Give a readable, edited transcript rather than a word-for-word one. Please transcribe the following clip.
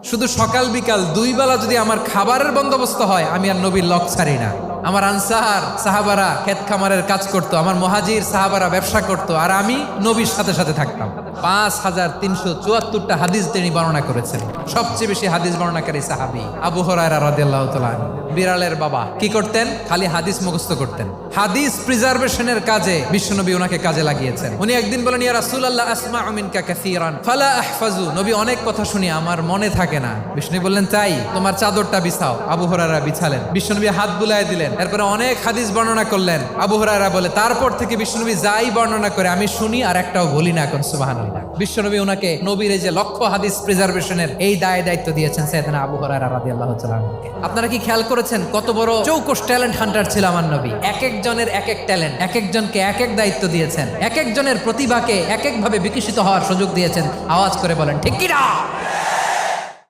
শুধু সকাল বিকাল দুই বেলা যদি আমার খাবারের বন্দোবস্ত হয়, আমি আর নবীর লক ছাড়ি না। আমার আনসার সাহাবারা ক্ষেত খামারের কাজ করতো, আমার মুহাজির সাহাবারা ব্যবসা করতো, আর আমি নবীর সাথে সাথে থাকতাম। 5374টা হাদিস তিনি বর্ণনা করেছেন। সবচেয়ে বেশি হাদিস বর্ণনাকারী সাহাবী আবু হুরায়রা রাদিয়াল্লাহু তাআলা আনহু। বিড়ালের বাবা কি করতেন? খালি হাদিস মুখস্থ করতেন। হাদিস প্রিজার্ভেশনের কাজে বিশ্বনবী ওনাকে কাজে লাগিয়েছেন। উনি একদিন বলেন, ইয়া রাসূলুল্লাহ আসমাউ মিনকা কাসীরান ফালা আহফাজু। নবী, অনেক কথা শুনি, আমার মনে থাকে না। বিশ্বনবী বললেন, তাই তোমার চাদরটা বিছাও। আবু হুরায়রা বিছালেন। বিশ্বনবী হাত বুলায় দিলেন। এরপরে অনেক হাদিস বর্ণনা করলেন। আবু হুরায়রা বলে, তারপর থেকে বিশ্বনবী যাই বর্ণনা করে আমি শুনি আর একটাও বলি না। এখন সুবহানাল্লাহ। বিশ্বনবী ওনাকে নবীর এই যে লক্ষ হাদিস প্রিজার্ভেশনের এই দায়িত্ব দিয়েছেন সাইয়েদনা আবু হুরায়রা রাদিয়াল্লাহু তাআলা আনহুকে। আপনারা কি খেয়াল করেছেন কত বড় চৌকস ট্যালেন্ট হান্টার ছিল আমার নবী? এক একজনের এক এক ট্যালেন্ট, এক একজনকে এক এক দায়িত্ব দিয়েছেন, এক একজনের প্রতিভাকে এক একভাবে বিকশিত হওয়ার সুযোগ দিয়েছেন। আওয়াজ করে বলেন ঠিক কি না?